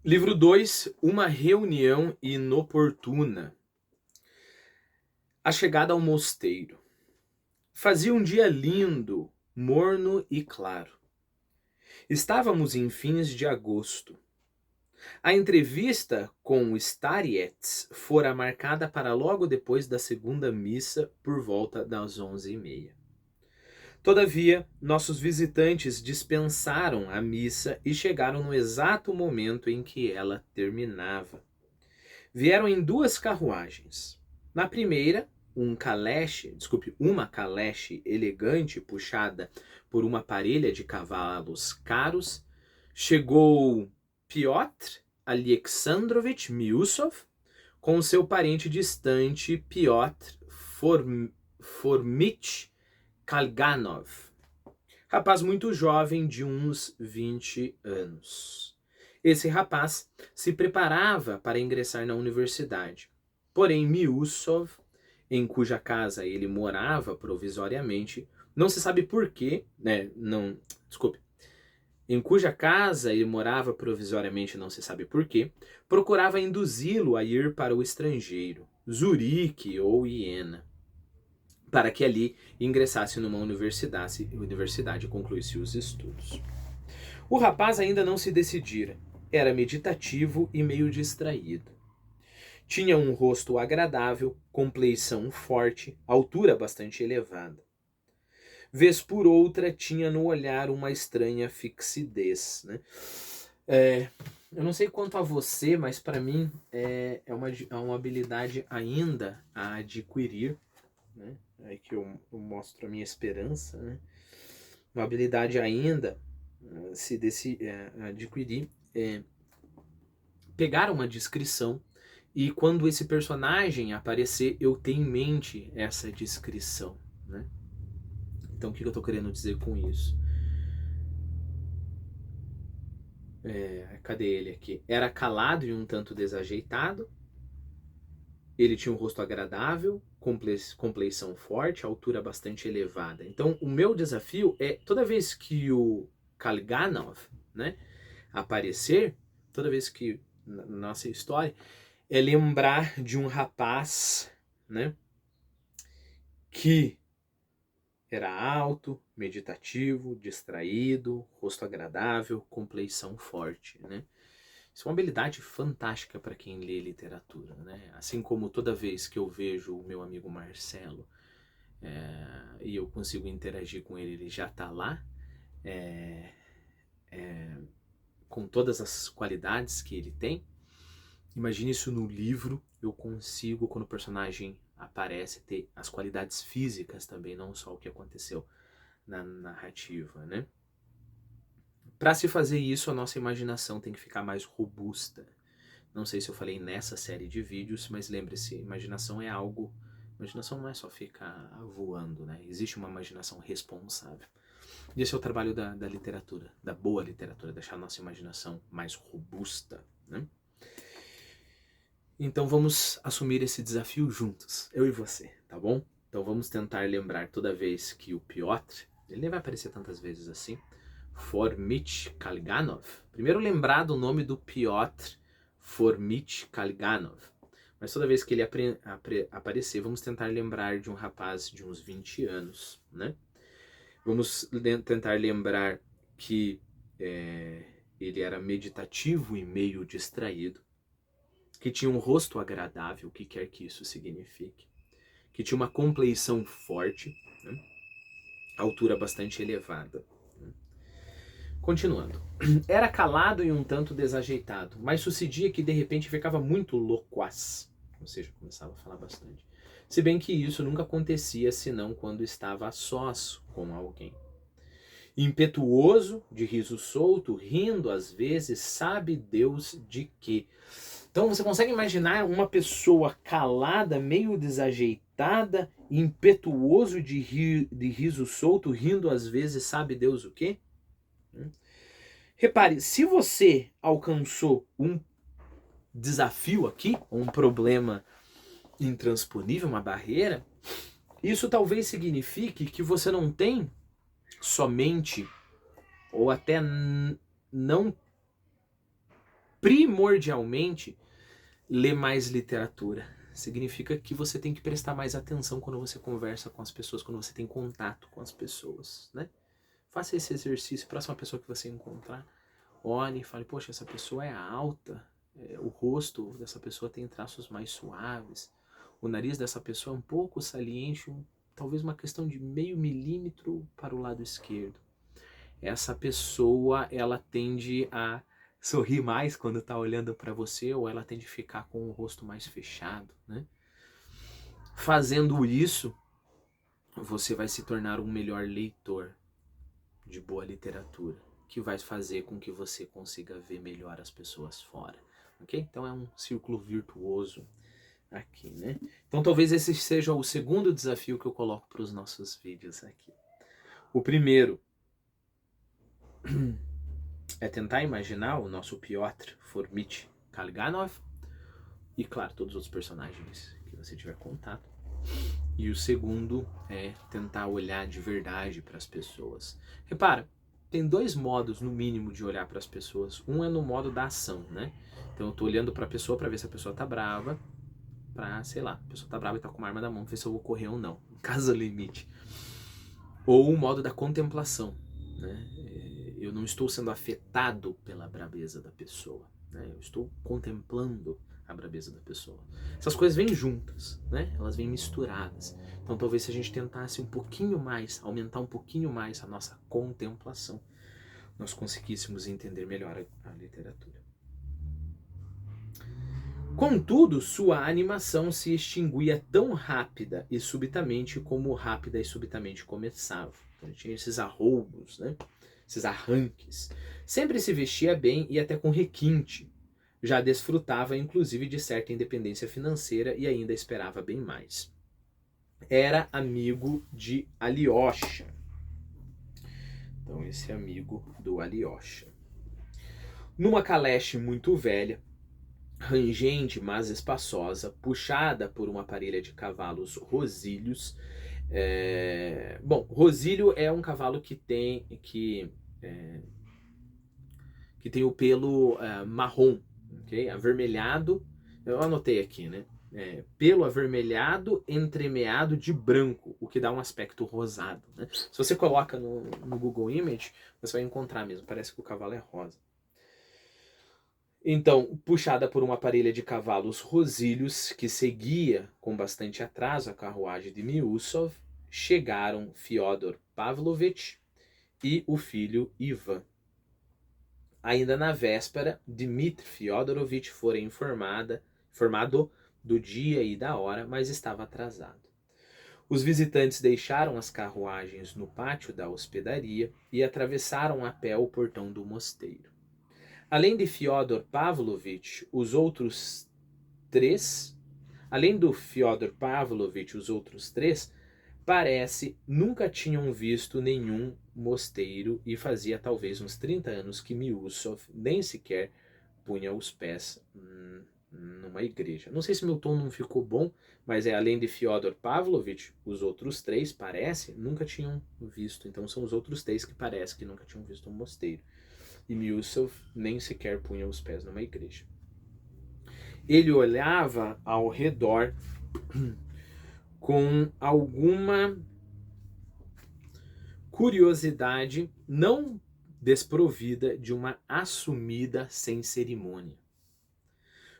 Livro 2, uma reunião inoportuna. A chegada ao mosteiro. Fazia um dia lindo, morno e claro. Estávamos em fins de agosto. A entrevista com Starietz fora marcada para logo depois da segunda missa, por volta das 11h30. Todavia, nossos visitantes dispensaram a missa e chegaram no exato momento em que ela terminava. Vieram em duas carruagens. Na primeira, uma caleche elegante puxada por uma parelha de cavalos caros, chegou Piotr Alexandrovich Miusov com seu parente distante Piotr Formich Kalganov, rapaz muito jovem de uns 20 anos. Esse rapaz se preparava para ingressar na universidade. Porém, Miusov, em cuja casa ele morava provisoriamente, não se sabe por quê, em cuja casa ele morava provisoriamente, não se sabe por quê, procurava induzi-lo a ir para o estrangeiro, Zurique ou Iena, para que ali ingressasse numa universidade e concluísse os estudos. O rapaz ainda não se decidira. Era meditativo e meio distraído. Tinha um rosto agradável, compleição forte, altura bastante elevada. Vez por outra, tinha no olhar uma estranha fixidez. Né? Eu não sei quanto a você, mas para mim é uma habilidade ainda a adquirir. Né? É que eu mostro a minha esperança. Né? Uma habilidade ainda se adquirir. Pegar uma descrição e quando esse personagem aparecer, eu tenho em mente essa descrição. Né? Então, o que eu estou querendo dizer com isso? Cadê ele aqui? Era calado e um tanto desajeitado. Ele tinha um rosto agradável, compleição forte, altura bastante elevada. Então, o meu desafio é, toda vez que o Kalganov, né, aparecer, toda vez que na nossa história, é lembrar de um rapaz, né, que era alto, meditativo, distraído, rosto agradável, compleição forte, né? Isso é uma habilidade fantástica para quem lê literatura, né? Assim como toda vez que eu vejo o meu amigo Marcelo e eu consigo interagir com ele, ele já está lá, com todas as qualidades que ele tem. Imagine isso no livro, eu consigo, quando o personagem aparece, ter as qualidades físicas também, não só o que aconteceu na narrativa, né? Para se fazer isso, a nossa imaginação tem que ficar mais robusta. Não sei se eu falei nessa série de vídeos, mas lembre-se, imaginação é algo... Imaginação não é só ficar voando, né? Existe uma imaginação responsável. E esse é o trabalho da literatura, da boa literatura, deixar a nossa imaginação mais robusta, né? Então vamos assumir esse desafio juntos, eu e você, tá bom? Então vamos tentar lembrar toda vez que o Piotr, ele nem vai aparecer tantas vezes assim, Formich Kalganov. Primeiro lembrar do nome do Piotr Formich Kalganov. Mas toda vez que ele aparecer, vamos tentar lembrar de um rapaz de uns 20 anos, né? Vamos tentar lembrar que ele era meditativo e meio distraído, que tinha um rosto agradável, o que quer que isso signifique, que tinha uma compleição forte, né? Altura bastante elevada. Né? Continuando. Era calado e um tanto desajeitado, mas sucedia que de repente ficava muito loquaz, ou seja, começava a falar bastante. Se bem que isso nunca acontecia senão quando estava a sós com alguém. Impetuoso, de riso solto, rindo às vezes, sabe Deus de quê. Então você consegue imaginar uma pessoa calada, meio desajeitada, impetuoso de riso solto, rindo às vezes, sabe Deus o quê? Repare, se você alcançou um desafio aqui, um problema intransponível, uma barreira, isso talvez signifique que você não tem somente, ou até não primordialmente, ler mais literatura. Significa que você tem que prestar mais atenção quando você conversa com as pessoas, quando você tem contato com as pessoas, né? Faça esse exercício, próxima pessoa que você encontrar, olhe e fale, poxa, essa pessoa é alta, o rosto dessa pessoa tem traços mais suaves, o nariz dessa pessoa é um pouco saliente, talvez uma questão de meio milímetro para o lado esquerdo. Essa pessoa, ela tende a sorrir mais quando está olhando para você, ou ela tende a ficar com o rosto mais fechado, né? Fazendo isso, você vai se tornar um melhor leitor de boa literatura, que vai fazer com que você consiga ver melhor as pessoas fora, ok? Então é um círculo virtuoso aqui, né? Então talvez esse seja o segundo desafio que eu coloco para os nossos vídeos aqui. O primeiro é tentar imaginar o nosso Piotr Fomitch Kalganov e, claro, todos os outros personagens que você tiver contato. E o segundo é tentar olhar de verdade para as pessoas. Repara, tem dois modos, no mínimo, de olhar para as pessoas. Um é no modo da ação, né? Então eu tô olhando para a pessoa para ver se a pessoa tá brava, pra, sei lá, a pessoa tá brava e tá com uma arma na mão, ver se eu vou correr ou não, caso limite. Ou o modo da contemplação, né? Eu não estou sendo afetado pela brabeza da pessoa, né? Eu estou contemplando a brabeza da pessoa. Essas coisas vêm juntas, né? Elas vêm misturadas. Então talvez se a gente tentasse um pouquinho mais, aumentar um pouquinho mais a nossa contemplação, nós conseguíssemos entender melhor a literatura. Contudo, sua animação se extinguia tão rápida e subitamente como rápida e subitamente começava. Então ele tinha esses arroubos, né? Esses arranques. Sempre se vestia bem e até com requinte. Já desfrutava inclusive de certa independência financeira e ainda esperava bem mais. Era amigo de Alyosha. Então esse amigo do Alyosha. Numa caleche muito velha, rangente, mas espaçosa, puxada por uma parelha de cavalos rosílios. Bom, rosílio é um cavalo que tem o pelo marrom, okay? Avermelhado. Eu anotei aqui, né? Pelo avermelhado entremeado de branco, o que dá um aspecto rosado, né? Se você coloca no Google Image, você vai encontrar mesmo, parece que o cavalo é rosa. Então, puxada por uma parelha de cavalos rosílios que seguia com bastante atraso a carruagem de Miusov, chegaram Fyodor Pavlovich e o filho Ivan. Ainda na véspera, Dmitry Fyodorovich fora informado do dia e da hora, mas estava atrasado. Os visitantes deixaram as carruagens no pátio da hospedaria e atravessaram a pé o portão do mosteiro. Além de Fyodor Pavlovich, os outros três, parece, nunca tinham visto nenhum mosteiro e fazia talvez uns 30 anos que Miusov nem sequer punha os pés numa igreja. Não sei se meu tom não ficou bom, mas além de Fyodor Pavlovich, os outros três, parece, nunca tinham visto. Então são os outros três que parece que nunca tinham visto um mosteiro. E Miusov nem sequer punha os pés numa igreja. Ele olhava ao redor com alguma curiosidade não desprovida de uma assumida sem cerimônia.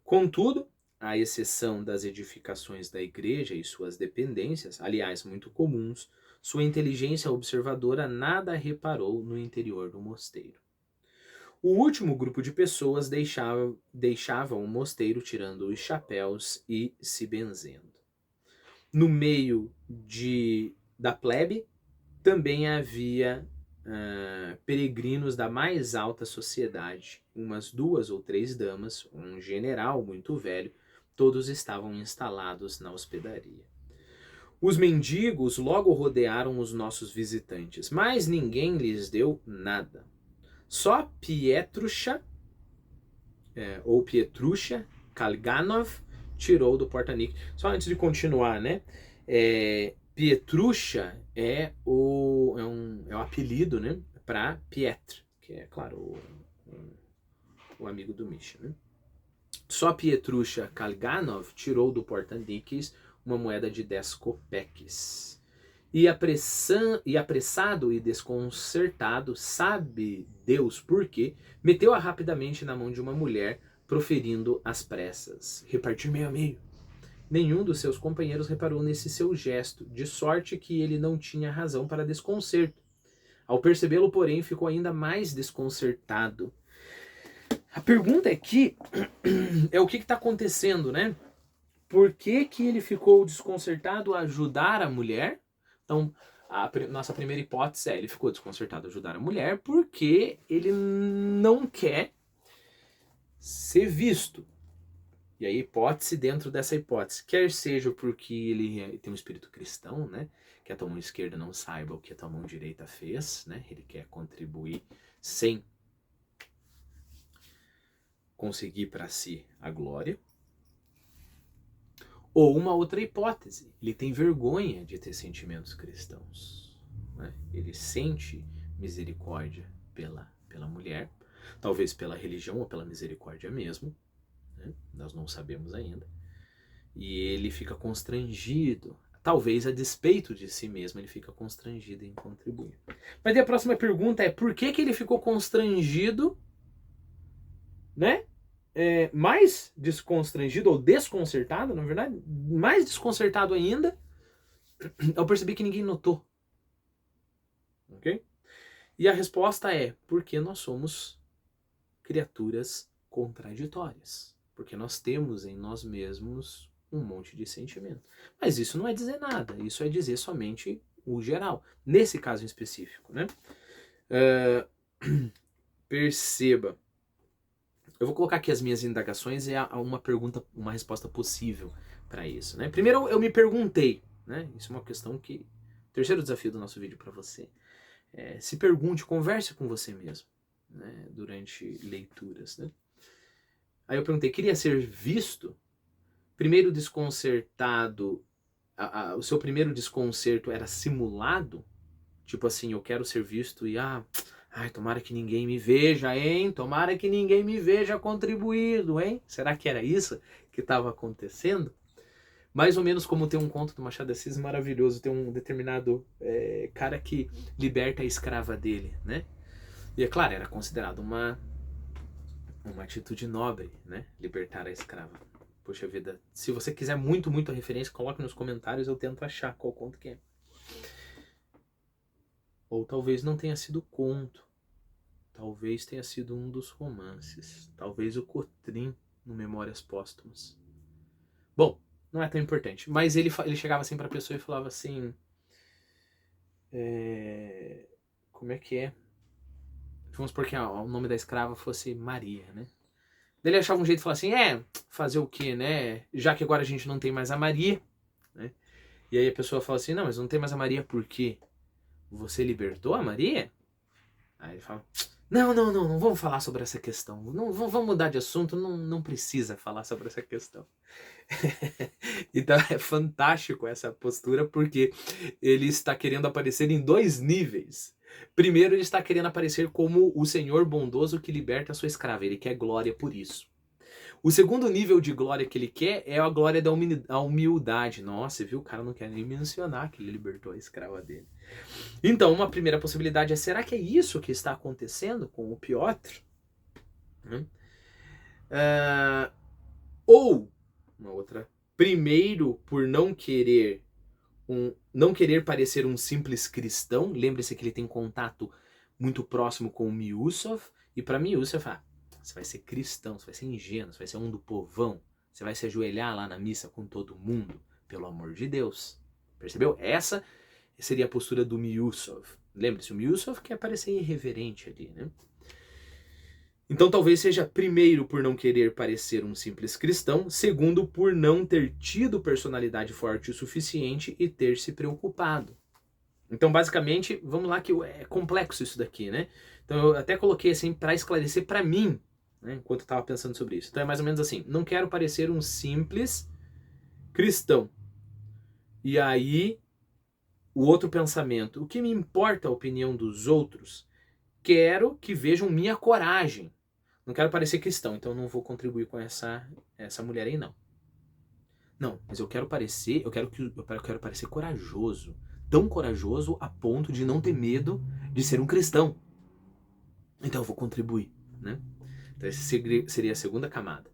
Contudo, à exceção das edificações da igreja e suas dependências, aliás muito comuns, sua inteligência observadora nada reparou no interior do mosteiro. O último grupo de pessoas deixava o mosteiro tirando os chapéus e se benzendo. No meio da plebe também havia peregrinos da mais alta sociedade, umas 2 ou 3 damas, um general muito velho, todos estavam instalados na hospedaria. Os mendigos logo rodearam os nossos visitantes, mas ninguém lhes deu nada. Só Pietrusha Kalganov tirou do porta-nique. Só antes de continuar, né? Pietrusha é o apelido, né? Para Pietr, que é, claro, o amigo do Misha, né? Só Pietrucha Kalganov tirou do porta-níqueis uma moeda de 10 copeques. E apressado e desconcertado, sabe Deus por quê, meteu-a rapidamente na mão de uma mulher, proferindo às pressas: repartir meio a meio. Nenhum dos seus companheiros reparou nesse seu gesto, de sorte que ele não tinha razão para desconcerto. Ao percebê-lo, porém, ficou ainda mais desconcertado. A pergunta aqui é o que está acontecendo, né? Por que ele ficou desconcertado a ajudar a mulher? Então, nossa primeira hipótese é ele ficou desconcertado a ajudar a mulher porque ele não quer ser visto. E a hipótese dentro dessa hipótese, quer seja porque ele tem um espírito cristão, né? Que a tua mão esquerda não saiba o que a tua mão direita fez, né? Ele quer contribuir sem conseguir para si a glória. Ou uma outra hipótese, ele tem vergonha de ter sentimentos cristãos, né? Ele sente misericórdia pela mulher, talvez pela religião ou pela misericórdia mesmo, né? Nós não sabemos ainda. E ele fica constrangido, talvez a despeito de si mesmo, ele fica constrangido em contribuir. Mas daí a próxima pergunta é, por que ele ficou constrangido, né? Mais desconstrangido ou desconcertado, na verdade, mais desconcertado ainda, eu percebi que ninguém notou. Ok? E a resposta é porque nós somos criaturas contraditórias. Porque nós temos em nós mesmos um monte de sentimento. Mas isso não é dizer nada, isso é dizer somente o geral. Nesse caso em específico, né? Perceba. Eu vou colocar aqui as minhas indagações e uma pergunta, uma resposta possível para isso, né? Primeiro eu me perguntei, né? Isso é uma questão que... Terceiro desafio do nosso vídeo para você. Se pergunte, converse com você mesmo, né? Durante leituras, né? Aí eu perguntei, queria ser visto? Primeiro desconcertado, o seu primeiro desconcerto era simulado? Tipo assim, eu quero ser visto e ai, tomara que ninguém me veja, hein? Tomara que ninguém me veja contribuindo, hein? Será que era isso que estava acontecendo? Mais ou menos como tem um conto do Machado de Assis maravilhoso, tem um determinado cara que liberta a escrava dele, né? E é claro, era considerado uma atitude nobre, né? Libertar a escrava. Poxa vida, se você quiser muito a referência, coloque nos comentários, eu tento achar qual conto que é. Ou talvez não tenha sido conto. Talvez tenha sido um dos romances. Talvez o Cotrim no Memórias Póstumas. Bom, não é tão importante. Mas ele chegava assim pra pessoa e falava assim... como é que é? Vamos supor que o nome da escrava fosse Maria, né? Daí ele achava um jeito de falar assim, fazer o quê, né? Já que agora a gente não tem mais a Maria, né? E aí a pessoa fala assim, não, mas não tem mais a Maria por quê? Você libertou a Maria? Aí ele fala, não vamos falar sobre essa questão. Não, vamos mudar de assunto, não precisa falar sobre essa questão. Então é fantástico essa postura, porque ele está querendo aparecer em dois níveis. Primeiro, ele está querendo aparecer como o Senhor bondoso que liberta a sua escrava. Ele quer glória por isso. O segundo nível de glória que ele quer é a glória da humildade. Nossa, viu? O cara não quer nem mencionar que ele libertou a escrava dele. Então, uma primeira possibilidade é, será que é isso que está acontecendo com o Piotr? Ou, uma outra, primeiro, por não querer parecer um simples cristão, lembre-se que ele tem contato muito próximo com o Miusov, e para Miusov, você vai ser cristão, você vai ser ingênuo, você vai ser um do povão, você vai se ajoelhar lá na missa com todo mundo, pelo amor de Deus. Percebeu? Essa seria a postura do Miusov. Lembre-se, o Miusov quer parecer irreverente ali, né? Então talvez seja, primeiro, por não querer parecer um simples cristão, segundo, por não ter tido personalidade forte o suficiente e ter se preocupado. Então, basicamente, vamos lá que é complexo isso daqui, né? Então eu até coloquei assim para esclarecer para mim, né, enquanto eu estava pensando sobre isso. Então é mais ou menos assim, não quero parecer um simples cristão. E aí, o outro pensamento, o que me importa a opinião dos outros? Quero que vejam minha coragem. Não quero parecer cristão, então não vou contribuir com essa mulher aí, não. Não, mas eu quero parecer corajoso. Tão corajoso a ponto de não ter medo de ser um cristão. Então eu vou contribuir, né? Então essa seria a segunda camada.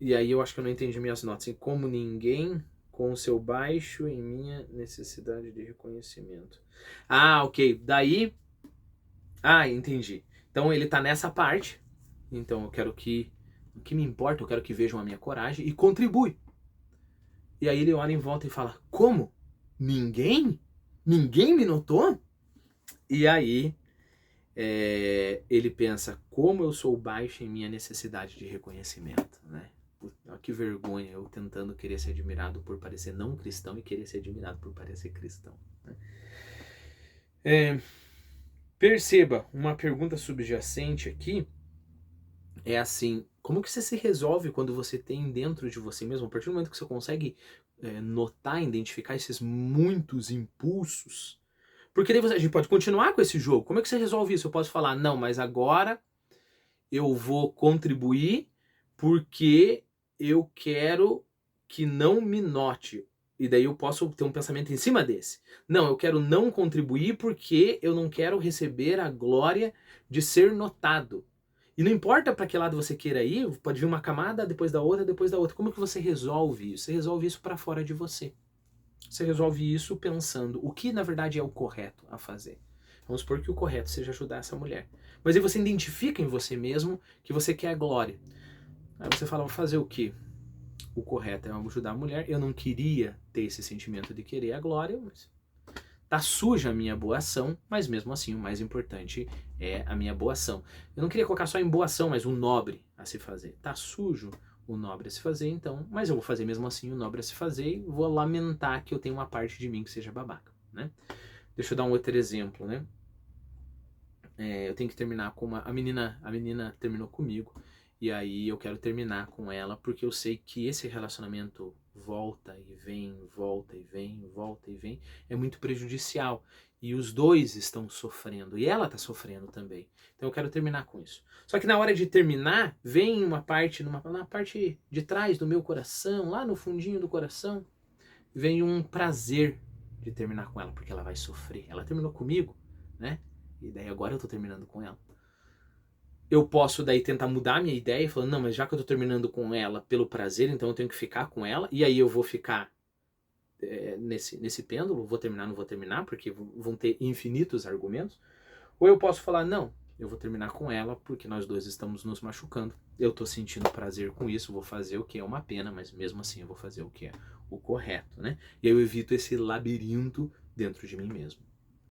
E aí eu acho que eu não entendi minhas notas. Em como ninguém com o seu baixo em minha necessidade de reconhecimento. Ah, ok. Daí... Ah, entendi. Então ele tá nessa parte. Então eu quero que... O que me importa, eu quero que vejam a minha coragem e contribui. E aí ele olha em volta e fala, como? Ninguém? Ninguém me notou? E aí ele pensa, como eu sou baixo em minha necessidade de reconhecimento, né? Puta, que vergonha, eu tentando querer ser admirado por parecer não cristão e querer ser admirado por parecer cristão, né? Perceba, uma pergunta subjacente aqui é assim, como que você se resolve quando você tem dentro de você mesmo, a partir do momento que você consegue notar, identificar esses muitos impulsos, porque daí a gente pode continuar com esse jogo. Como é que você resolve isso? Eu posso falar, não, mas agora eu vou contribuir porque eu quero que não me note. E daí eu posso ter um pensamento em cima desse. Não, eu quero não contribuir porque eu não quero receber a glória de ser notado. E não importa para que lado você queira ir, pode vir uma camada depois da outra, depois da outra. Como que você resolve isso? Você resolve isso para fora de você. Você resolve isso pensando o que na verdade é o correto a fazer. Vamos supor que o correto seja ajudar essa mulher. Mas aí você identifica em você mesmo que você quer a glória. Aí você fala, vou fazer o quê? O correto é ajudar a mulher. Eu não queria ter esse sentimento de querer a glória, mas tá suja a minha boa ação, mas mesmo assim o mais importante é a minha boa ação. Eu não queria colocar só em boa ação, mas um nobre a se fazer. Tá sujo o nobre a se fazer, então, mas eu vou fazer mesmo assim o nobre a se fazer e vou lamentar que eu tenho uma parte de mim que seja babaca, né? Deixa eu dar um outro exemplo, né? Eu tenho que terminar com a menina terminou comigo, e aí eu quero terminar com ela porque eu sei que esse relacionamento volta e vem, volta e vem, volta e vem, é muito prejudicial. E os dois estão sofrendo, e ela está sofrendo também. Então eu quero terminar com isso. Só que na hora de terminar, vem uma parte, na parte de trás do meu coração, lá no fundinho do coração, vem um prazer de terminar com ela, porque ela vai sofrer. Ela terminou comigo, né? E daí agora eu tô terminando com ela. Eu posso daí tentar mudar a minha ideia e falar, não, mas já que eu tô terminando com ela pelo prazer, então eu tenho que ficar com ela, e aí eu vou ficar nesse pêndulo, vou terminar, não vou terminar, porque vão ter infinitos argumentos. Ou eu posso falar, não, eu vou terminar com ela porque nós dois estamos nos machucando. Eu tô sentindo prazer com isso, vou fazer o que é uma pena, mas mesmo assim eu vou fazer o que é o correto, né? E aí eu evito esse labirinto dentro de mim mesmo.